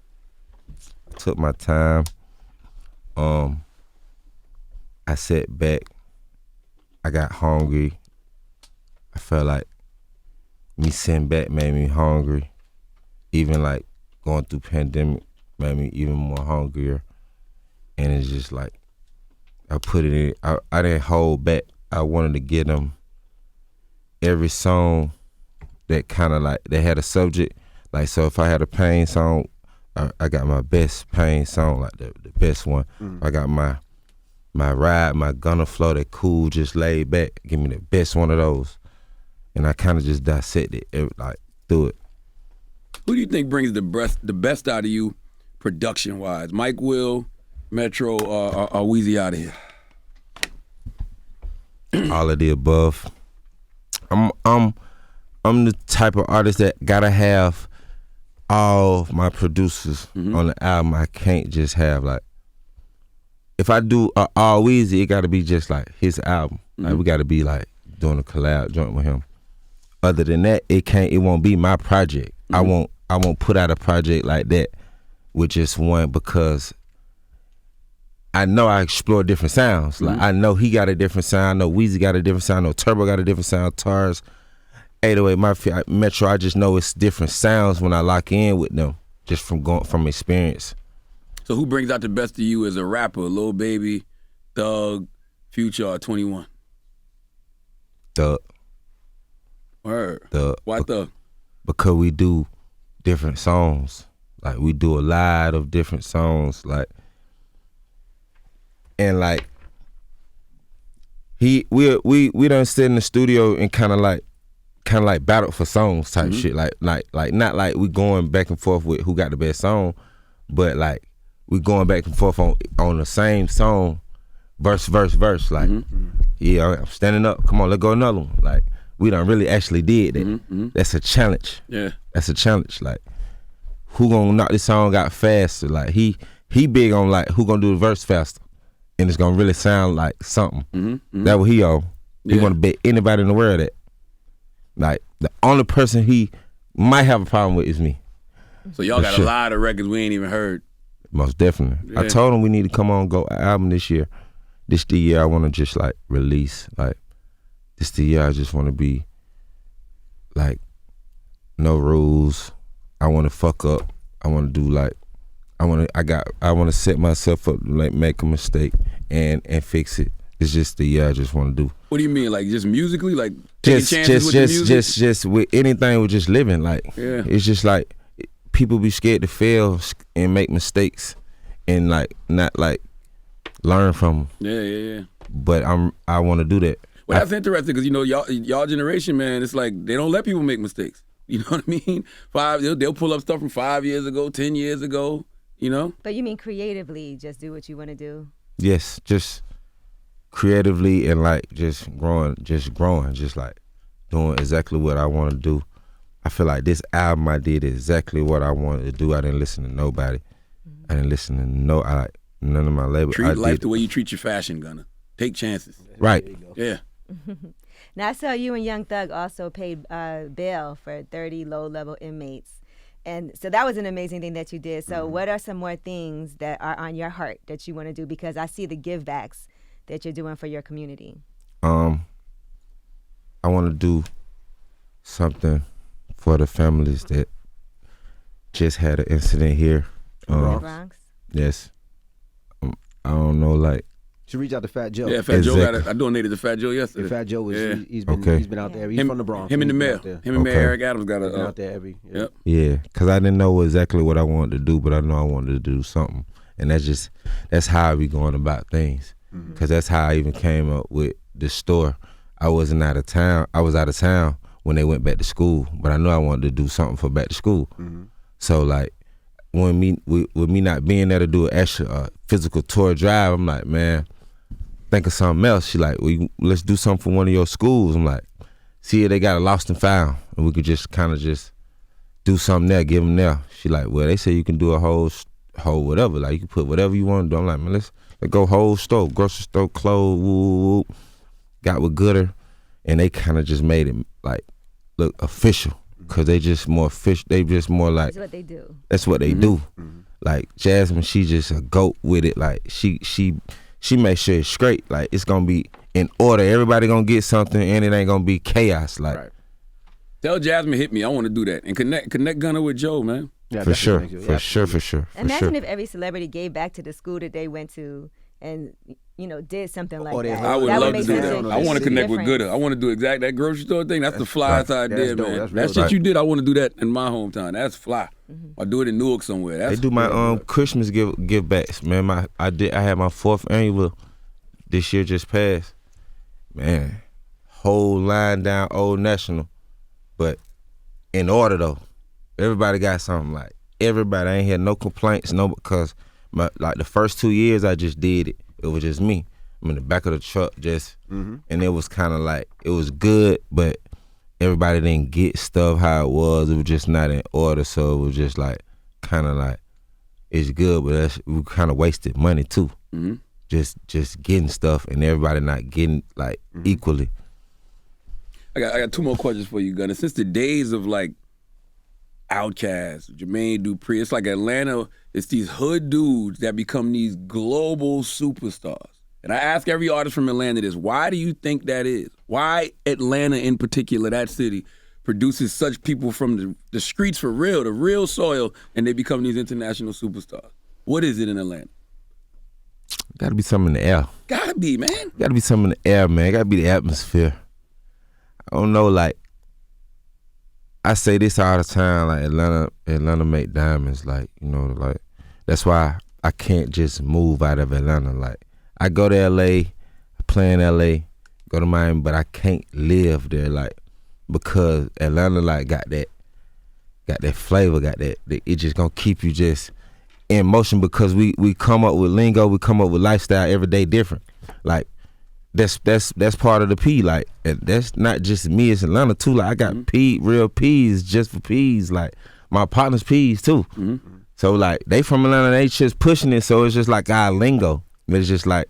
Speaker 4: I took my time. I sat back. I got hungry. I felt like me sitting back made me hungry. Even like going through pandemic made me even more hungrier. And it's just like, I put it in, I didn't hold back. I wanted to get them every song that kind of like, they had a subject. Like, so if I had a pain song, I got my best pain song, like the best one. I got my ride, my Gunna flow, that cool, just laid back. Give me the best one of those. And I kind of just dissected it, like, through it.
Speaker 2: Who do you think brings the best out of you production-wise? Mike Will, Metro, or Weezy out of here?
Speaker 4: All of the above. I'm the type of artist that gotta have all my producers on the album. I can't just have like, if I do all Weezy, it gotta be just like his album. Like, we gotta be like doing a collab joint with him. Other than that, it won't be my project. I won't put out a project like that with just one, because I know I explore different sounds. Like, I know he got a different sound. I know Weezy got a different sound. I know Turbo got a different sound. Tars, 808 Mafia, Metro. I just know it's different sounds when I lock in with them, just from experience.
Speaker 2: So who brings out the best of you as a rapper? Lil Baby, Thug, Future, or 21?
Speaker 4: Thug.
Speaker 2: Word.
Speaker 4: Thug.
Speaker 2: Why Thug?
Speaker 4: Because we do different songs. Like, we do a lot of different songs. Like, and like, we done sit in the studio and kind of like battle for songs type shit. Like not like we going back and forth with who got the best song, but like we going back and forth on the same song, verse. Like, yeah, I'm standing up. Come on, let's go another one. Like, we done really actually did that. That's a challenge.
Speaker 2: Yeah,
Speaker 4: that's a challenge. Like, who gonna knock this song out faster? Like, he big on like who gonna do the verse faster, and it's gonna really sound like something. That what he on. He wanna bet anybody in the world that. Like, the only person he might have a problem with is me.
Speaker 2: So y'all got a lot of records we ain't even heard.
Speaker 4: Most definitely. Yeah. I told him we need to come on, go album this year. This the year I want to just like release. Like, this the year I just want to be like, no rules. I want to fuck up. I want to do like, I want to set myself up to like make a mistake and fix it. It's just the year I just want to do.
Speaker 2: What do you mean? Like, just musically? Like, taking chances with the music?
Speaker 4: Just with anything with just living. Like, it's just like, people be scared to fail and make mistakes and like not like learn from them.
Speaker 2: Yeah.
Speaker 4: But I want to do that.
Speaker 2: Well, that's interesting because, you know, y'all generation, man, it's like they don't let people make mistakes. You know what I mean? They'll pull up stuff from 5 years ago, 10 years ago, you know?
Speaker 5: But you mean creatively just do what you want to do?
Speaker 4: Yes, just creatively and like just growing, just like doing exactly what I want to do. I feel like this album I did exactly what I wanted to do. I didn't listen to nobody. I didn't listen to none of my label.
Speaker 2: Treat life the way you treat your fashion, Gunna. Take chances.
Speaker 4: Right.
Speaker 2: Yeah.
Speaker 5: Now, I saw you and Young Thug also paid bail for 30 low-level inmates. And so that was an amazing thing that you did. So what are some more things that are on your heart that you want to do? Because I see the give-backs that you're doing for your community.
Speaker 4: I want to do something for the families that just had an incident here.
Speaker 5: In the Bronx?
Speaker 4: Yes. I don't know, like.
Speaker 3: Should reach out to Fat Joe.
Speaker 2: Yeah, Fat Joe I donated to Fat Joe yesterday.
Speaker 3: Yeah, Fat Joe was he's been out there. He's
Speaker 2: him,
Speaker 3: from the Bronx.
Speaker 2: Him and the mayor. Him and Mayor Eric Adams got
Speaker 3: out there every.
Speaker 2: Yep.
Speaker 4: Yeah, because I didn't know exactly what I wanted to do, but I know I wanted to do something, and that's how I be going about things. Because that's how I even came up with the store. I wasn't out of town. I was out of town when they went back to school, but I knew I wanted to do something for back to school. So like when with me not being there to do an extra physical tour drive, I'm like, man, think of something else. She like, well, let's do something for one of your schools. I'm like, see, they got a lost and found, and we could just kind of just do something there, give them there. She like, well, they say you can do a whole whatever. Like you can put whatever you want to do. I'm like, man, let's go whole store, grocery store, clothes, woo. Got with Gooder, and they kind of just made it like look official because they just more official. They just more like
Speaker 5: that's what they do.
Speaker 4: That's what they do. Like Jasmine, she just a goat with it. Like she makes sure it's straight. Like it's gonna be in order. Everybody gonna get something, and it ain't gonna be chaos. Like
Speaker 2: right. Tell Jasmine hit me. I want to do that and connect Gunna with Joe, man.
Speaker 4: Yeah, for sure.
Speaker 5: Imagine if every celebrity gave back to the school that they went to and, you know, did something like that.
Speaker 2: I would love to do
Speaker 5: that.
Speaker 2: I want to connect with Gooder. I want to do exactly that grocery store thing. That's the flyest idea, man. That shit you did, I want to do that in my hometown. That's fly. I do it in Newark somewhere.
Speaker 4: They do my Christmas give backs, man. I had my 4th annual this year just passed. Man, whole line down Old National, but in order though. Everybody got something. Like everybody, I ain't had no complaints, because the first 2 years I just did it. It was just me. I'm in the back of the truck and it was kind of like, it was good, but everybody didn't get stuff how it was. It was just not in order, so it was just like, kind of like, it's good, but we kind of wasted money too. Just getting stuff and everybody not getting like equally.
Speaker 2: I got 2 more questions for you, Gunna. Since the days of like Outkast, Jermaine Dupri, it's like Atlanta, it's these hood dudes that become these global superstars. And I ask every artist from Atlanta this, why do you think that is? Why Atlanta in particular, that city, produces such people from the streets for real, the real soil, and they become these international superstars? What is it in Atlanta?
Speaker 4: Gotta be something in the air.
Speaker 2: Gotta be, man.
Speaker 4: Gotta be something in the air, man. Gotta be the atmosphere. I don't know, like, I say this all the time, like Atlanta make diamonds, like, you know, like, that's why I can't just move out of Atlanta. Like, I go to LA, play in LA, go to Miami, but I can't live there, like, because Atlanta, like, got that flavor, got that, it just gonna keep you just in motion because we come up with lingo, we come up with lifestyle every day different. Like, that's part of the P. Like, that's not just me, it's Atlanta too. Like, I got real P's just for P's. Like, my partner's P's too. So like, they from Atlanta, they just pushing it. So it's just like our lingo. It's just like,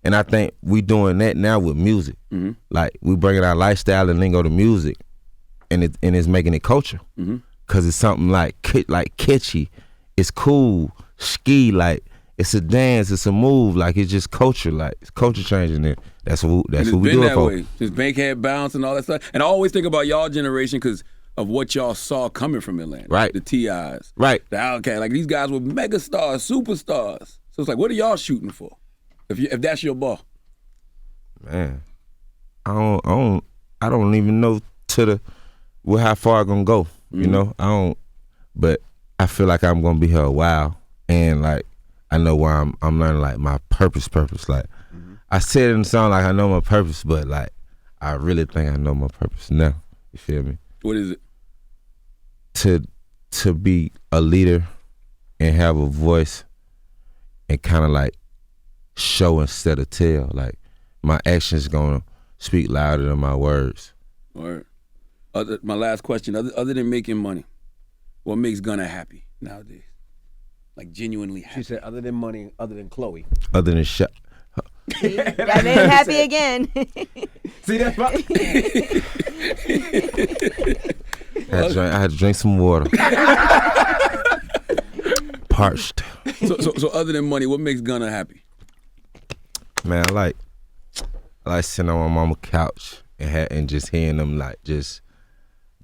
Speaker 4: and I think we doing that now with music. Like, we bringing our lifestyle and lingo to music, and it's making it culture. Cause it's something like catchy, it's cool, ski, like, it's a dance, it's a move, like, it's just culture, like, it's culture changing it. That's what we do it for.
Speaker 2: Way. Just Bankhead bounce and all that stuff. And I always think about y'all generation because of what y'all saw coming from Atlanta.
Speaker 4: Right.
Speaker 2: The T.I.s.
Speaker 4: Right.
Speaker 2: The Outkast. Like, these guys were mega stars, superstars. So it's like, what are y'all shooting for? If that's your ball.
Speaker 4: Man, I don't even know how far I'm gonna go. You know, I don't. But I feel like I'm gonna be here a while, and like I know where I'm learning like my purpose. Like I said in the song, like I know my purpose, but like I really think I know my purpose now. You feel me?
Speaker 2: What is it?
Speaker 4: To be a leader and have a voice and kind of like show instead of tell. Like my actions gonna speak louder than my words.
Speaker 2: Or my last question, other than making money, what makes Gunna happy nowadays? Like genuinely happy.
Speaker 3: She said, other than money, other than Chloe.
Speaker 4: Other than shot.
Speaker 5: See? That made him happy again.
Speaker 3: See, that's right.
Speaker 4: I had to drink some water. Parched.
Speaker 2: So other than money, what makes Gunna happy?
Speaker 4: Man, I like sitting on my mama's couch and just hearing them like just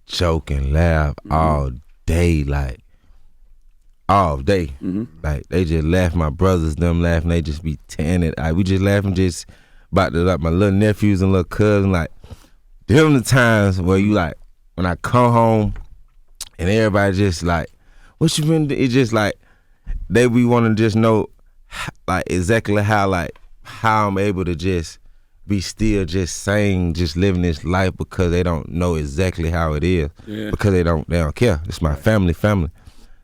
Speaker 4: joke and laugh all day, like all day. Like they just laugh. My brothers, them laughing. They just be tanning. We just laughing just about like my little nephews and little cousins. Like them the times where you like when I come home and everybody just like, what you been? It's just like they be want to just know like exactly how I'm able to just be still just saying, just living this life because they don't know exactly how it is. Yeah. Because they don't care. It's my family.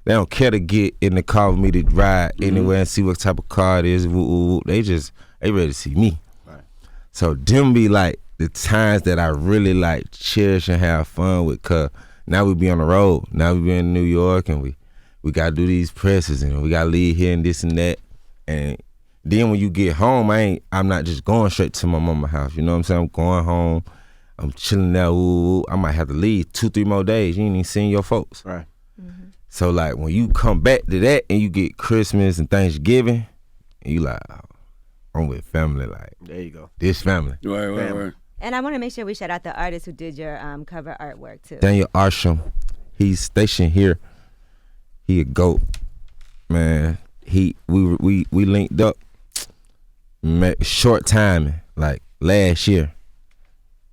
Speaker 4: They don't care to get in the car with me to ride anywhere and see what type of car it is. They ready to see me. Right. So them be like the times that I really like cherish and have fun with, cause now we be on the road. Now we be in New York and we gotta do these presses and we gotta leave here and this and that. And then when you get home, I'm not just going straight to my mama's house. You know what I'm saying? I'm going home. I'm chilling there. I might have to leave 2-3 more days. You ain't even seen your folks.
Speaker 3: Right.
Speaker 4: So like when you come back to that and you get Christmas and Thanksgiving, and you like, oh, I'm with family. Like
Speaker 3: there you go.
Speaker 2: This
Speaker 4: family.
Speaker 2: Right.
Speaker 5: And I want to make sure we shout out the artist who did your cover artwork too.
Speaker 4: Daniel Arsham, he's stationed here. He a GOAT, man. We linked up, short timing, like last year,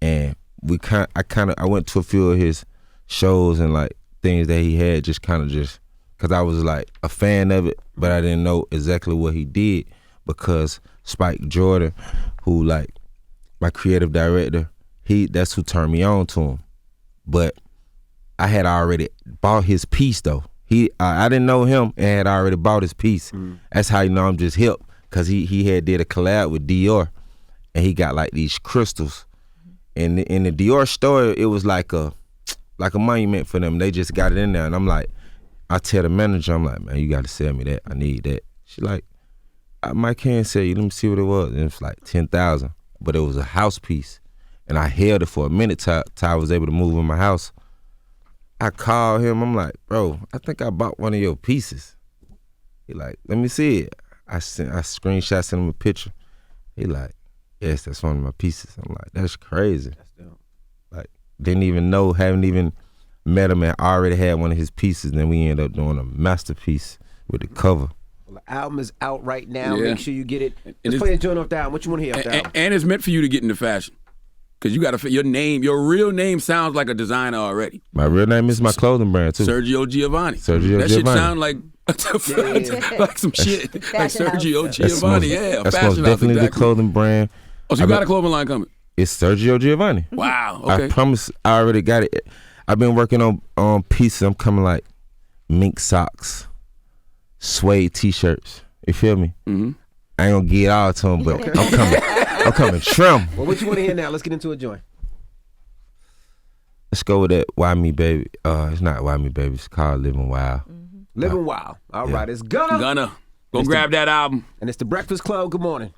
Speaker 4: and I went to a few of his shows and like things that he had, just because I was like a fan of it, but I didn't know exactly what he did, because Spike Jordan, who like my creative director, that's who turned me on to him. But I had already bought his piece though. I didn't know him and had already bought his piece. That's how you know I'm just hip, because he had did a collab with Dior, and he got like these crystals. And in the Dior store, it was like a monument for them. They just got it in there, and I'm like, I tell the manager, I'm like, man, you got to sell me that. I need that. She like, I can't sell you. Let me see what it was. And it was like $10,000, but it was a house piece, and I held it for a minute till I was able to move in my house. I called him. I'm like, bro, I think I bought one of your pieces. He like, let me see it. I screenshot, sent him a picture. He like, yes, that's one of my pieces. I'm like, that's crazy. That's dope. Like, didn't even know, haven't even met him, and already had one of his pieces. And then we ended up doing a masterpiece with the cover.
Speaker 3: Well, the album is out right now.
Speaker 2: Yeah.
Speaker 3: Make sure you get it. Let's play a joint off the album. What you want to hear off the album?
Speaker 2: And it's meant for you to get into fashion. Because you got to, your real name sounds like a designer already.
Speaker 4: My real name is my clothing brand, too.
Speaker 2: Sergio Giovanni.
Speaker 4: That
Speaker 2: shit sound like like some shit. Like Sergio Giovanni. Yeah,
Speaker 4: that's
Speaker 2: fashion
Speaker 4: most definitely
Speaker 2: exactly.
Speaker 4: the clothing brand.
Speaker 2: Oh, so you got a clothing line coming?
Speaker 4: It's Sergio Giovanni.
Speaker 2: Wow, okay.
Speaker 4: I promise I already got it. I've been working on pieces. I'm coming like mink socks, suede t-shirts. You feel me? Mm-hmm. I ain't gonna get it all to them, but I'm coming. I'm coming trim.
Speaker 3: Well, what you want to hear now? Let's get into a joint.
Speaker 4: Let's go with that Why Me Baby. It's not Why Me Baby. It's called Living Wild.
Speaker 3: Mm-hmm. Living Wild. All right, it's Gunna.
Speaker 2: Go grab that album.
Speaker 3: And it's The Breakfast Club. Good morning.